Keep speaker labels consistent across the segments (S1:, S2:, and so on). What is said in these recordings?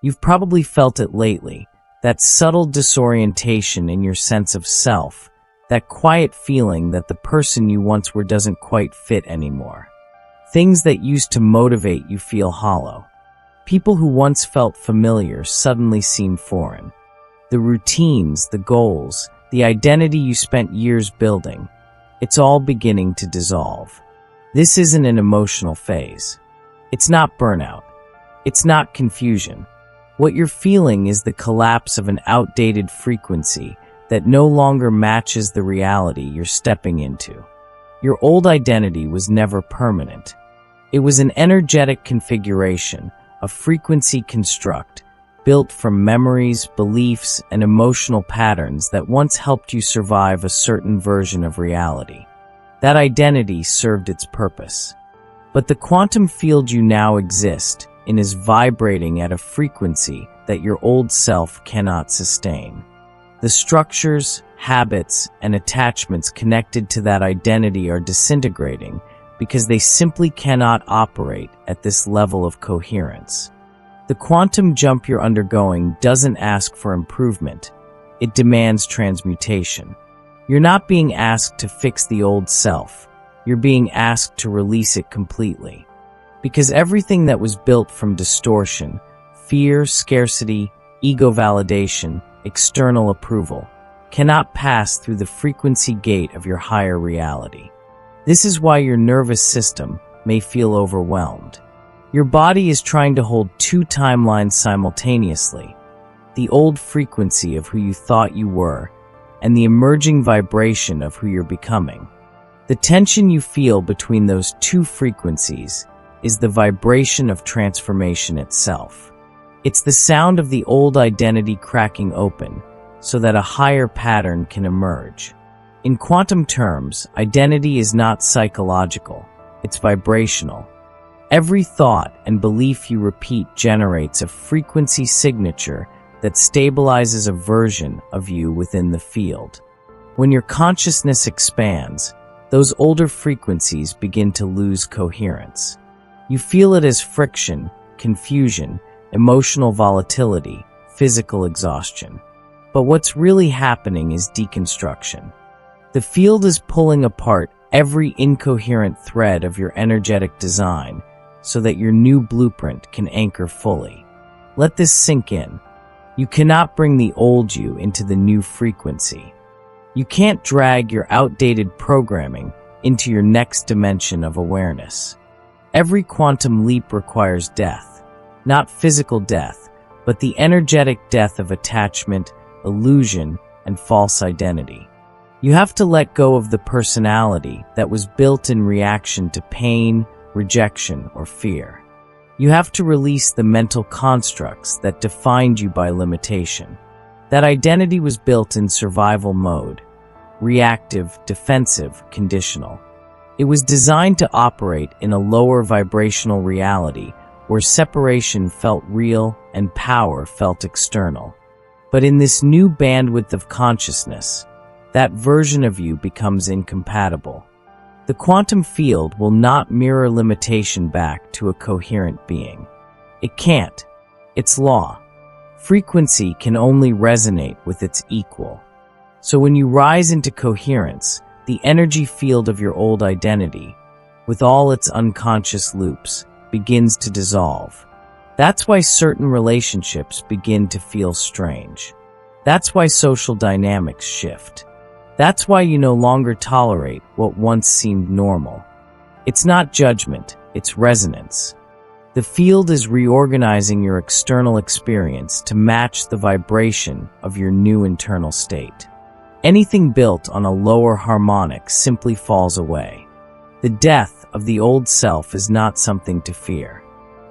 S1: You've probably felt it lately, that subtle disorientation in your sense of self, that quiet feeling that the person you once were doesn't quite fit anymore. Things that used to motivate you feel hollow. People who once felt familiar suddenly seem foreign. The routines, the goals, the identity you spent years building, it's all beginning to dissolve. This isn't an emotional phase. It's not burnout. It's not confusion. What you're feeling is the collapse of an outdated frequency that no longer matches the reality you're stepping into. Your old identity was never permanent. It was an energetic configuration, a frequency construct, built from memories, beliefs, and emotional patterns that once helped you survive a certain version of reality. That identity served its purpose. But the quantum field you now exist in is vibrating at a frequency that your old self cannot sustain. The structures, habits, and attachments connected to that identity are disintegrating because they simply cannot operate at this level of coherence. The quantum jump you're undergoing doesn't ask for improvement. It demands transmutation. You're not being asked to fix the old self. You're being asked to release it completely. Because everything that was built from distortion, fear, scarcity, ego validation, external approval, cannot pass through the frequency gate of your higher reality. This is why your nervous system may feel overwhelmed. Your body is trying to hold two timelines simultaneously: the old frequency of who you thought you were, and the emerging vibration of who you're becoming. The tension you feel between those two frequencies is the vibration of transformation itself. It's the sound of the old identity cracking open so that a higher pattern can emerge. In quantum terms, identity is not psychological, it's vibrational. Every thought and belief you repeat generates a frequency signature that stabilizes a version of you within the field. When your consciousness expands, those older frequencies begin to lose coherence. You feel it as friction, confusion, emotional volatility, physical exhaustion. But what's really happening is deconstruction. The field is pulling apart every incoherent thread of your energetic design so that your new blueprint can anchor fully. Let this sink in. You cannot bring the old you into the new frequency. You can't drag your outdated programming into your next dimension of awareness. Every quantum leap requires death, not physical death, but the energetic death of attachment, illusion, and false identity. You have to let go of the personality that was built in reaction to pain, rejection, or fear. You have to release the mental constructs that defined you by limitation. That identity was built in survival mode, reactive, defensive, conditional. It was designed to operate in a lower vibrational reality where separation felt real and power felt external. But in this new bandwidth of consciousness, that version of you becomes incompatible. The quantum field will not mirror limitation back to a coherent being. It can't. It's law. Frequency can only resonate with its equal. So when you rise into coherence, the energy field of your old identity, with all its unconscious loops, begins to dissolve. That's why certain relationships begin to feel strange. That's why social dynamics shift. That's why you no longer tolerate what once seemed normal. It's not judgment, it's resonance. The field is reorganizing your external experience to match the vibration of your new internal state. Anything built on a lower harmonic simply falls away. The death of the old self is not something to fear.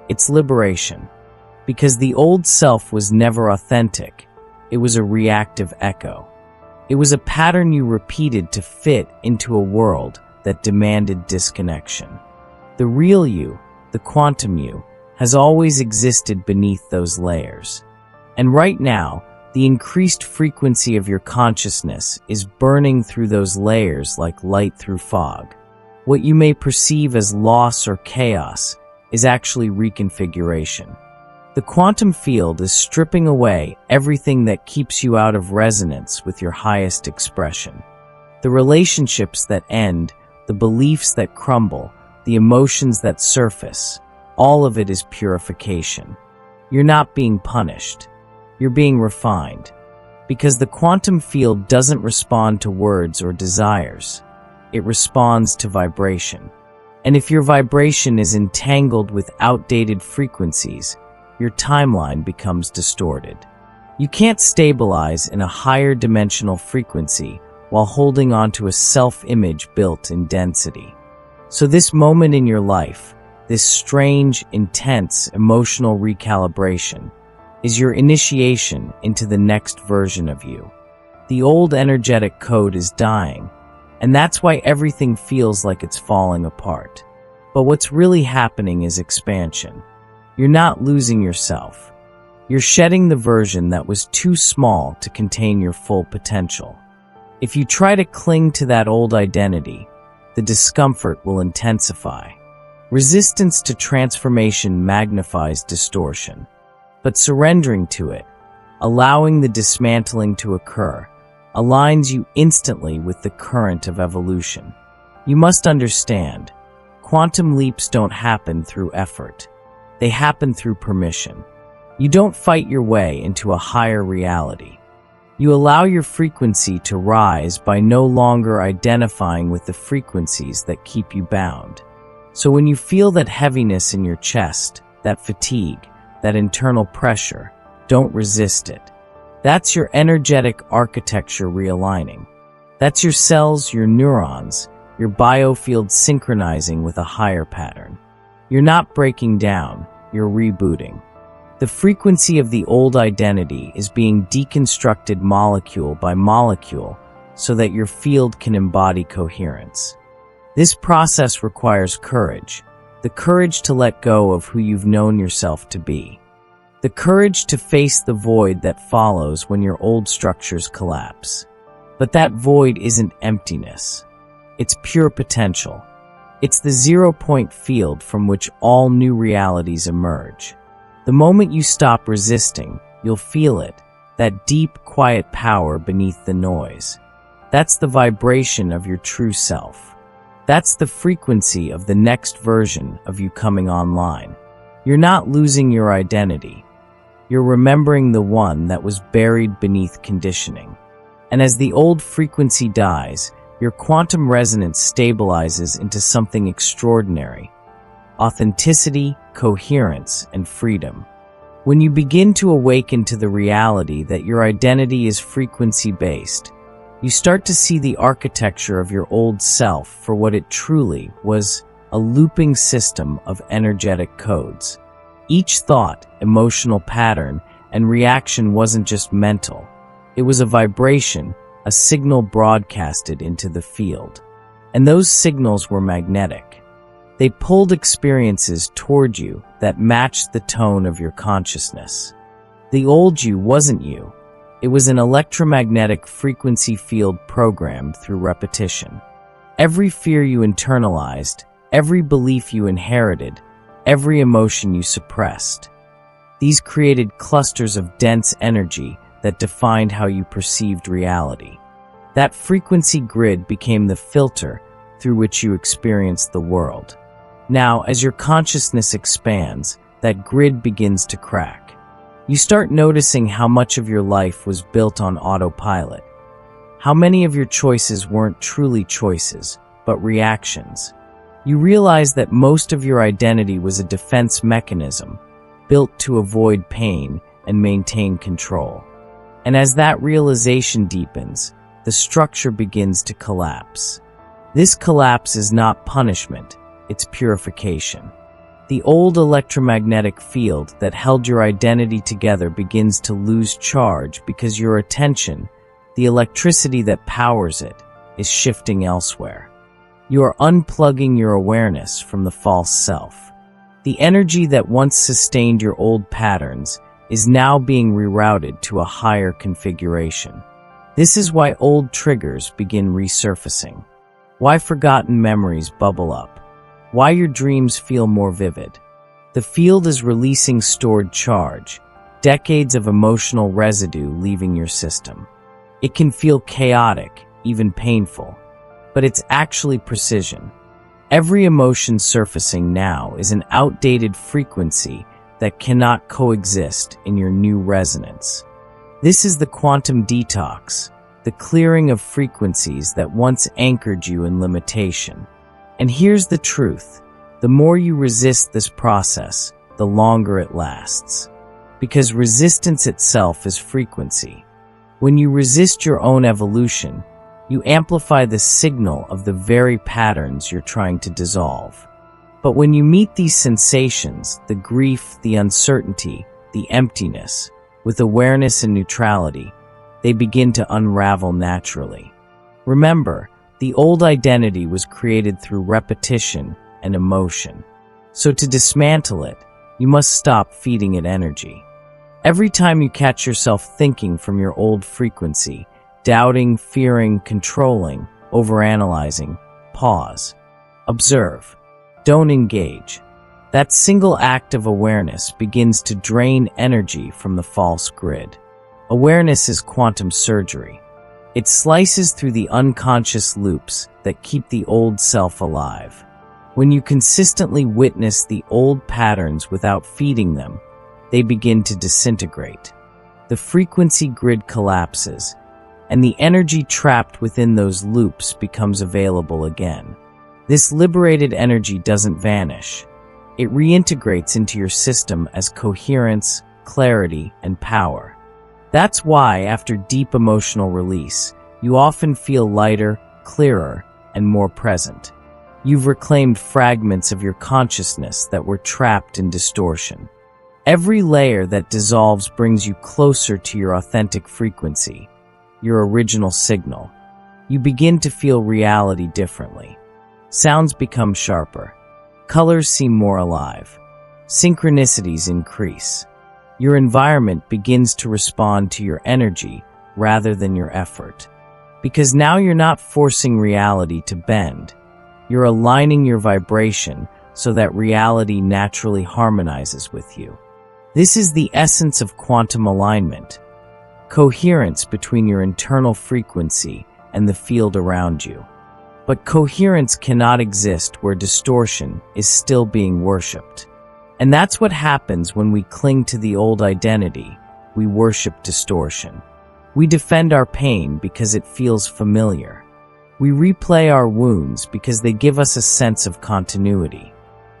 S1: It's liberation. Because the old self was never authentic, it was a reactive echo. It was a pattern you repeated to fit into a world that demanded disconnection. The real you, the quantum you, has always existed beneath those layers. And right now, the increased frequency of your consciousness is burning through those layers like light through fog. What you may perceive as loss or chaos is actually reconfiguration. The quantum field is stripping away everything that keeps you out of resonance with your highest expression. The relationships that end, the beliefs that crumble, the emotions that surface, all of it is purification. You're not being punished. You're being refined. Because the quantum field doesn't respond to words or desires. It responds to vibration. And if your vibration is entangled with outdated frequencies, your timeline becomes distorted. You can't stabilize in a higher dimensional frequency while holding on to a self-image built in density. So this moment in your life, this strange, intense, emotional recalibration, is your initiation into the next version of you. The old energetic code is dying, and that's why everything feels like it's falling apart. But what's really happening is expansion. You're not losing yourself. You're shedding the version that was too small to contain your full potential. If you try to cling to that old identity, the discomfort will intensify. Resistance to transformation magnifies distortion. But surrendering to it, allowing the dismantling to occur, aligns you instantly with the current of evolution. You must understand, quantum leaps don't happen through effort. They happen through permission. You don't fight your way into a higher reality. You allow your frequency to rise by no longer identifying with the frequencies that keep you bound. So when you feel that heaviness in your chest, that fatigue, that internal pressure, don't resist it. That's your energetic architecture realigning. That's your cells, your neurons, your biofield synchronizing with a higher pattern. You're not breaking down, you're rebooting. The frequency of the old identity is being deconstructed molecule by molecule so that your field can embody coherence. This process requires courage, the courage to let go of who you've known yourself to be. The courage to face the void that follows when your old structures collapse. But that void isn't emptiness. It's pure potential. It's the 0-point field from which all new realities emerge. The moment you stop resisting, you'll feel it, that deep, quiet power beneath the noise. That's the vibration of your true self. That's the frequency of the next version of you coming online. You're not losing your identity. You're remembering the one that was buried beneath conditioning. And as the old frequency dies, your quantum resonance stabilizes into something extraordinary. Authenticity, coherence, and freedom. When you begin to awaken to the reality that your identity is frequency-based, you start to see the architecture of your old self for what it truly was, a looping system of energetic codes. Each thought, emotional pattern, and reaction wasn't just mental. It was a vibration, a signal broadcasted into the field. And those signals were magnetic. They pulled experiences toward you that matched the tone of your consciousness. The old you wasn't you. It was an electromagnetic frequency field programmed through repetition. Every fear you internalized, every belief you inherited, every emotion you suppressed. These created clusters of dense energy that defined how you perceived reality. That frequency grid became the filter through which you experienced the world. Now, as your consciousness expands, that grid begins to crack. You start noticing how much of your life was built on autopilot. How many of your choices weren't truly choices, but reactions. You realize that most of your identity was a defense mechanism, built to avoid pain and maintain control. And as that realization deepens, the structure begins to collapse. This collapse is not punishment, it's purification. The old electromagnetic field that held your identity together begins to lose charge because your attention, the electricity that powers it, is shifting elsewhere. You are unplugging your awareness from the false self. The energy that once sustained your old patterns is now being rerouted to a higher configuration. This is why old triggers begin resurfacing. Why forgotten memories bubble up. Why your dreams feel more vivid. The field is releasing stored charge, decades of emotional residue leaving your system. It can feel chaotic, even painful, but it's actually precision. Every emotion surfacing now is an outdated frequency that cannot coexist in your new resonance. This is the quantum detox, the clearing of frequencies that once anchored you in limitation. And here's the truth. The more you resist this process, the longer it lasts. Because resistance itself is frequency. When you resist your own evolution, you amplify the signal of the very patterns you're trying to dissolve. But when you meet these sensations, the grief, the uncertainty, the emptiness, with awareness and neutrality, they begin to unravel naturally. Remember, the old identity was created through repetition and emotion. So to dismantle it, you must stop feeding it energy. Every time you catch yourself thinking from your old frequency, doubting, fearing, controlling, overanalyzing, pause. Observe. Don't engage. That single act of awareness begins to drain energy from the false grid. Awareness is quantum surgery. It slices through the unconscious loops that keep the old self alive. When you consistently witness the old patterns without feeding them, they begin to disintegrate. The frequency grid collapses, and the energy trapped within those loops becomes available again. This liberated energy doesn't vanish. It reintegrates into your system as coherence, clarity, and power. That's why, after deep emotional release, you often feel lighter, clearer, and more present. You've reclaimed fragments of your consciousness that were trapped in distortion. Every layer that dissolves brings you closer to your authentic frequency, your original signal. You begin to feel reality differently. Sounds become sharper. Colors seem more alive. Synchronicities increase. Your environment begins to respond to your energy rather than your effort. Because now you're not forcing reality to bend. You're aligning your vibration so that reality naturally harmonizes with you. This is the essence of quantum alignment. Coherence between your internal frequency and the field around you. But coherence cannot exist where distortion is still being worshipped. And that's what happens when we cling to the old identity. We worship distortion. We defend our pain because it feels familiar. We replay our wounds because they give us a sense of continuity.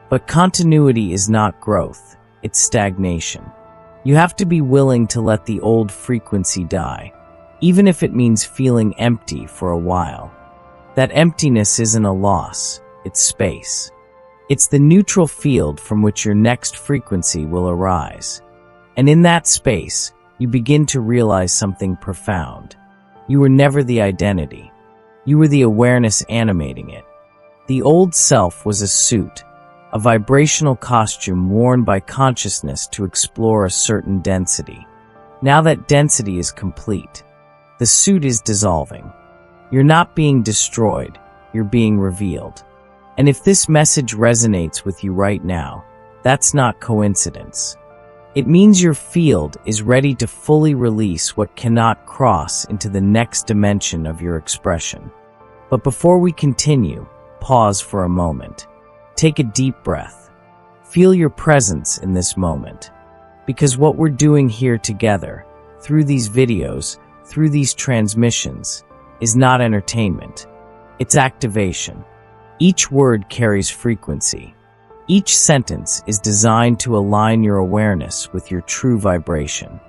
S1: But continuity is not growth, it's stagnation. You have to be willing to let the old frequency die, even if it means feeling empty for a while. That emptiness isn't a loss, it's space. It's the neutral field from which your next frequency will arise. And in that space, you begin to realize something profound. You were never the identity. You were the awareness animating it. The old self was a suit, a vibrational costume worn by consciousness to explore a certain density. Now that density is complete, the suit is dissolving. You're not being destroyed, you're being revealed. And if this message resonates with you right now, that's not coincidence. It means your field is ready to fully release what cannot cross into the next dimension of your expression. But before we continue, pause for a moment. Take a deep breath. Feel your presence in this moment. Because what we're doing here together, through these videos, through these transmissions, is not entertainment. It's activation. Each word carries frequency. Each sentence is designed to align your awareness with your true vibration.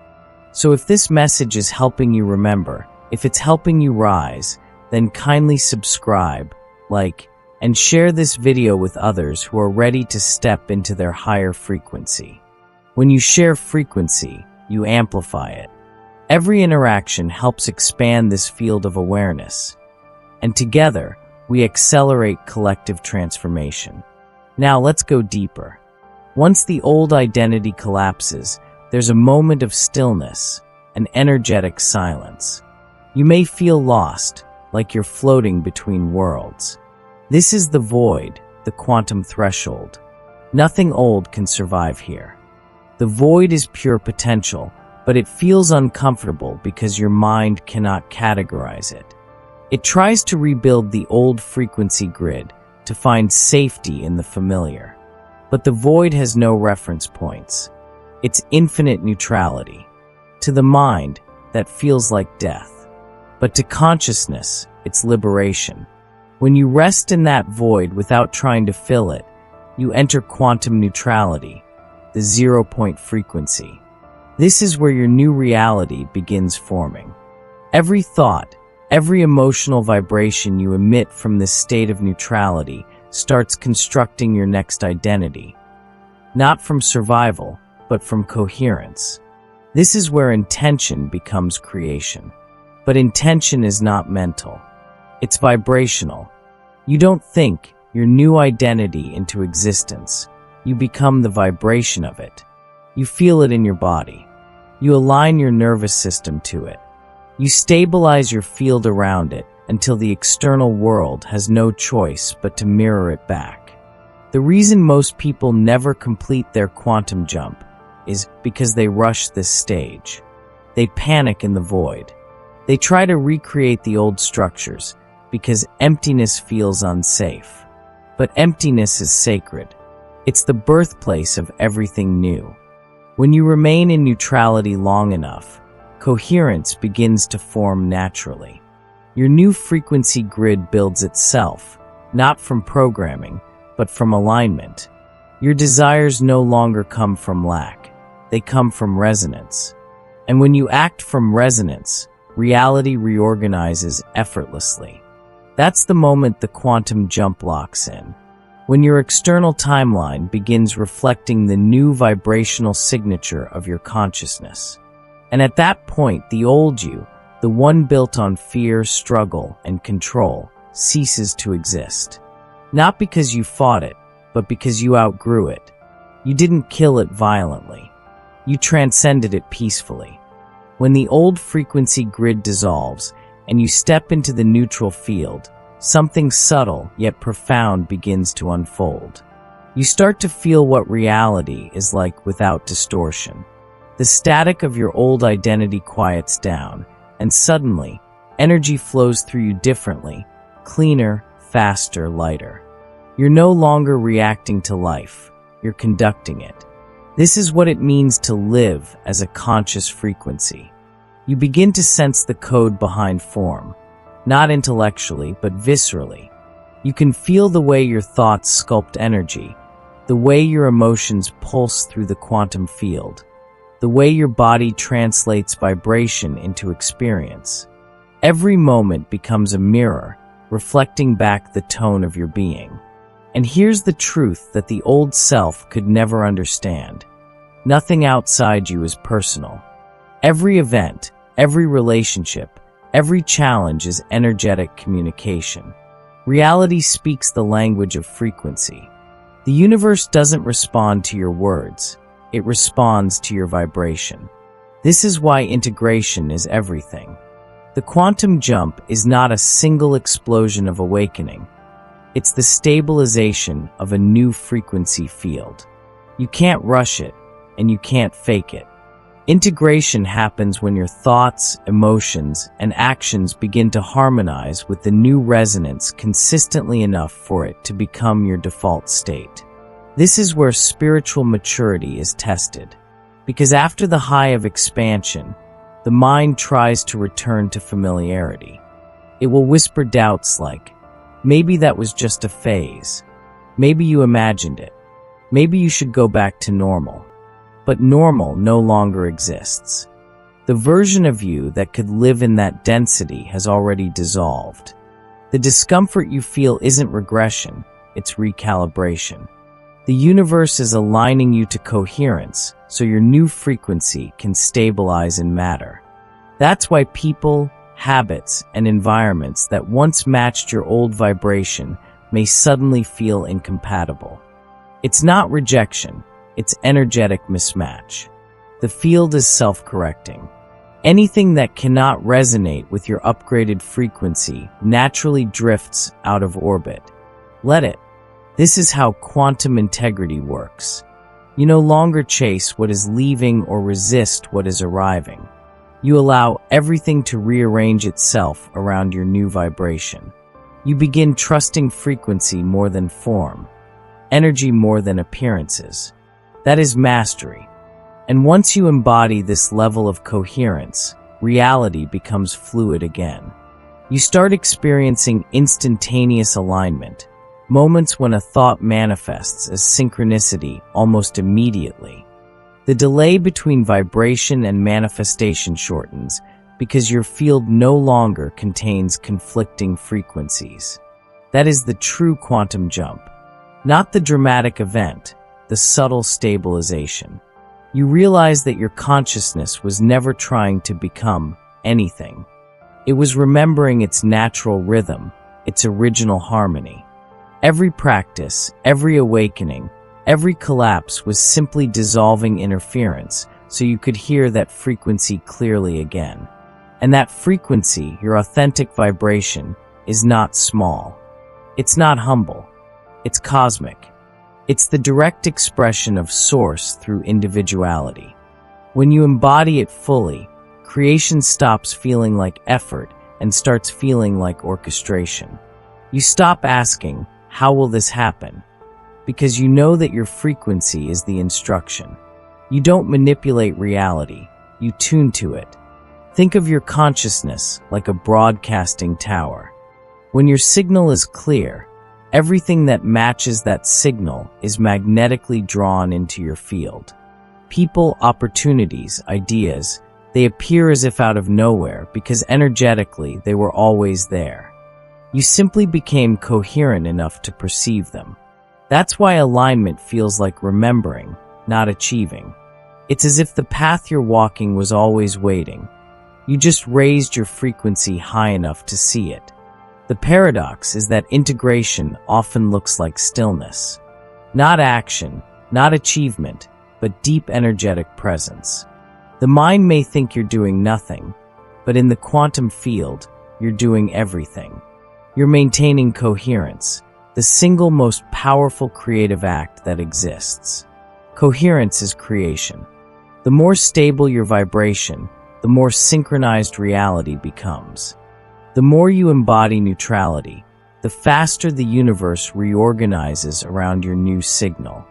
S1: So if this message is helping you remember, if it's helping you rise, then kindly subscribe, like, and share this video with others who are ready to step into their higher frequency. When you share frequency, you amplify it. Every interaction helps expand this field of awareness. And together, we accelerate collective transformation. Now let's go deeper. Once the old identity collapses, there's a moment of stillness, an energetic silence. You may feel lost, like you're floating between worlds. This is the void, the quantum threshold. Nothing old can survive here. The void is pure potential, but it feels uncomfortable because your mind cannot categorize it. It tries to rebuild the old frequency grid to find safety in the familiar. But the void has no reference points. It's infinite neutrality. To the mind, that feels like death. But to consciousness, it's liberation. When you rest in that void without trying to fill it, you enter quantum neutrality, the zero-point frequency. This is where your new reality begins forming. Every thought, every emotional vibration you emit from this state of neutrality starts constructing your next identity. Not from survival, but from coherence. This is where intention becomes creation. But intention is not mental. It's vibrational. You don't think your new identity into existence. You become the vibration of it. You feel it in your body. You align your nervous system to it. You stabilize your field around it until the external world has no choice but to mirror it back. The reason most people never complete their quantum jump is because they rush this stage. They panic in the void. They try to recreate the old structures because emptiness feels unsafe. But emptiness is sacred. It's the birthplace of everything new. When you remain in neutrality long enough, coherence begins to form naturally. Your new frequency grid builds itself, not from programming, but from alignment. Your desires no longer come from lack. They come from resonance. And when you act from resonance, reality reorganizes effortlessly. That's the moment the quantum jump locks in. When your external timeline begins reflecting the new vibrational signature of your consciousness. And at that point, the old you, the one built on fear, struggle, and control, ceases to exist. Not because you fought it, but because you outgrew it. You didn't kill it violently. You transcended it peacefully. When the old frequency grid dissolves and you step into the neutral field, something subtle yet profound begins to unfold. You start to feel what reality is like without distortion. The static of your old identity quiets down, and suddenly, energy flows through you differently, cleaner, faster, lighter. You're no longer reacting to life, you're conducting it. This is what it means to live as a conscious frequency. You begin to sense the code behind form, not intellectually, but viscerally. You can feel the way your thoughts sculpt energy, the way your emotions pulse through the quantum field, the way your body translates vibration into experience. Every moment becomes a mirror, reflecting back the tone of your being. And here's the truth that the old self could never understand. Nothing outside you is personal. Every event, every relationship, every challenge is energetic communication. Reality speaks the language of frequency. The universe doesn't respond to your words. It responds to your vibration. This is why integration is everything. The quantum jump is not a single explosion of awakening. It's the stabilization of a new frequency field. You can't rush it, and you can't fake it. Integration happens when your thoughts, emotions, and actions begin to harmonize with the new resonance consistently enough for it to become your default state. This is where spiritual maturity is tested. Because after the high of expansion, the mind tries to return to familiarity. It will whisper doubts like, maybe that was just a phase. Maybe you imagined it. Maybe you should go back to normal. But normal no longer exists. The version of you that could live in that density has already dissolved. The discomfort you feel isn't regression, it's recalibration. The universe is aligning you to coherence so your new frequency can stabilize in matter. That's why people, habits, and environments that once matched your old vibration may suddenly feel incompatible. It's not rejection, it's energetic mismatch. The field is self-correcting. Anything that cannot resonate with your upgraded frequency naturally drifts out of orbit. Let it. This is how quantum integrity works. You no longer chase what is leaving or resist what is arriving. You allow everything to rearrange itself around your new vibration. You begin trusting frequency more than form, energy more than appearances. That is mastery. And once you embody this level of coherence, reality becomes fluid again. You start experiencing instantaneous alignment, moments when a thought manifests as synchronicity almost immediately. The delay between vibration and manifestation shortens because your field no longer contains conflicting frequencies. That is the true quantum jump. Not the dramatic event, the subtle stabilization. You realize that your consciousness was never trying to become anything. It was remembering its natural rhythm, its original harmony. Every practice, every awakening, every collapse was simply dissolving interference so you could hear that frequency clearly again. And that frequency, your authentic vibration, is not small. It's not humble. It's cosmic. It's the direct expression of Source through individuality. When you embody it fully, creation stops feeling like effort and starts feeling like orchestration. You stop asking, "How will this happen?" because you know that your frequency is the instruction. You don't manipulate reality, you tune to it. Think of your consciousness like a broadcasting tower. When your signal is clear, everything that matches that signal is magnetically drawn into your field. People, opportunities, ideas, they appear as if out of nowhere because energetically they were always there. You simply became coherent enough to perceive them. That's why alignment feels like remembering, not achieving. It's as if the path you're walking was always waiting. You just raised your frequency high enough to see it. The paradox is that integration often looks like stillness. Not action, not achievement, but deep energetic presence. The mind may think you're doing nothing, but in the quantum field, you're doing everything. You're maintaining coherence, the single most powerful creative act that exists. Coherence is creation. The more stable your vibration, the more synchronized reality becomes. The more you embody neutrality, the faster the universe reorganizes around your new signal.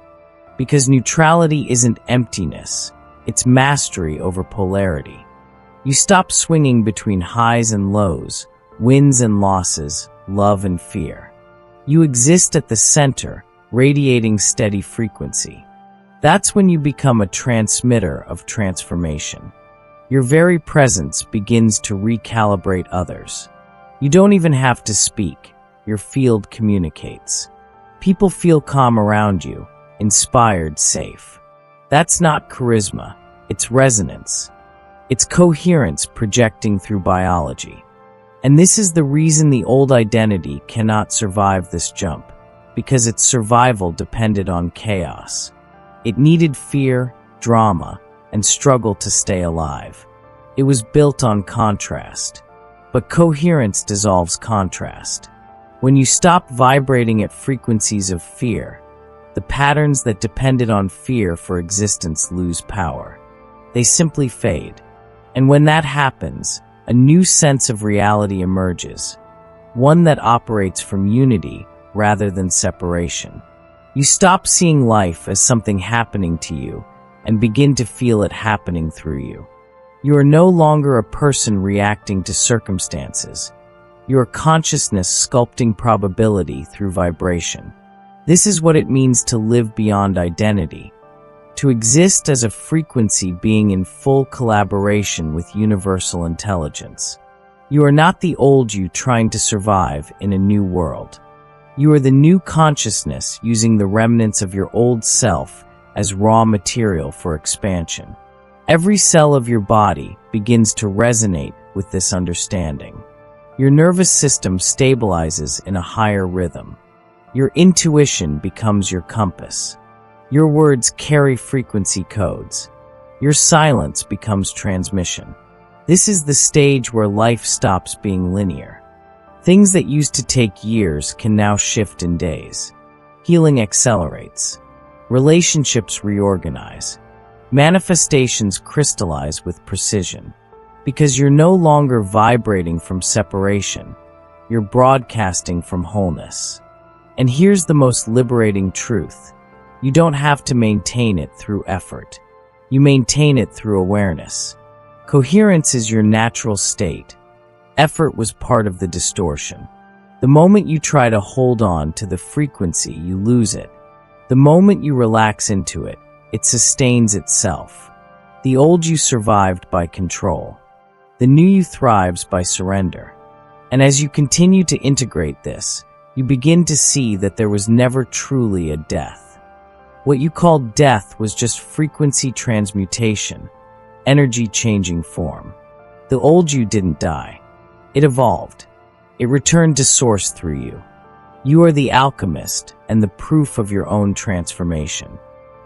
S1: Because neutrality isn't emptiness, it's mastery over polarity. You stop swinging between highs and lows, wins and losses, love and fear. You exist at the center, radiating steady frequency. That's when you become a transmitter of transformation. Your very presence begins to recalibrate others. You don't even have to speak. Your field communicates. People feel calm around you, inspired, safe. That's not charisma. It's resonance. It's coherence projecting through biology. And this is the reason the old identity cannot survive this jump, because its survival depended on chaos. It needed fear, drama, and struggle to stay alive. It was built on contrast. But coherence dissolves contrast. When you stop vibrating at frequencies of fear, the patterns that depended on fear for existence lose power. They simply fade. And when that happens, a new sense of reality emerges, one that operates from unity rather than separation. You stop seeing life as something happening to you and begin to feel it happening through you. You are no longer a person reacting to circumstances. You are consciousness sculpting probability through vibration. This is what it means to live beyond identity, to exist as a frequency being in full collaboration with universal intelligence. You are not the old you trying to survive in a new world. You are the new consciousness using the remnants of your old self as raw material for expansion. Every cell of your body begins to resonate with this understanding. Your nervous system stabilizes in a higher rhythm. Your intuition becomes your compass. Your words carry frequency codes. Your silence becomes transmission. This is the stage where life stops being linear. Things that used to take years can now shift in days. Healing accelerates. Relationships reorganize. Manifestations crystallize with precision. Because you're no longer vibrating from separation, you're broadcasting from wholeness. And here's the most liberating truth. You don't have to maintain it through effort. You maintain it through awareness. Coherence is your natural state. Effort was part of the distortion. The moment you try to hold on to the frequency, you lose it. The moment you relax into it, it sustains itself. The old you survived by control. The new you thrives by surrender. And as you continue to integrate this, you begin to see that there was never truly a death. What you called death was just frequency transmutation, energy changing form. The old you didn't die. It evolved. It returned to source through you. You are the alchemist and the proof of your own transformation.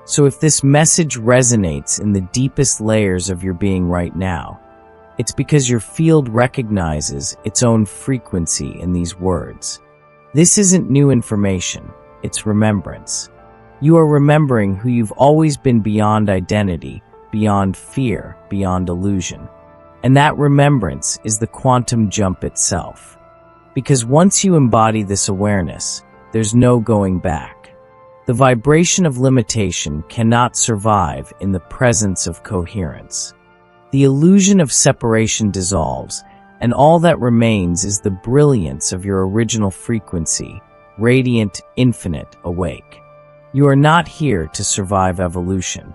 S1: So if this message resonates in the deepest layers of your being right now, it's because your field recognizes its own frequency in these words. This isn't new information, it's remembrance. You are remembering who you've always been beyond identity, beyond fear, beyond illusion. And that remembrance is the quantum jump itself. Because once you embody this awareness, there's no going back. The vibration of limitation cannot survive in the presence of coherence. The illusion of separation dissolves, and all that remains is the brilliance of your original frequency, radiant, infinite, awake. You are not here to survive evolution.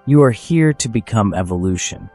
S1: You are here to become evolution.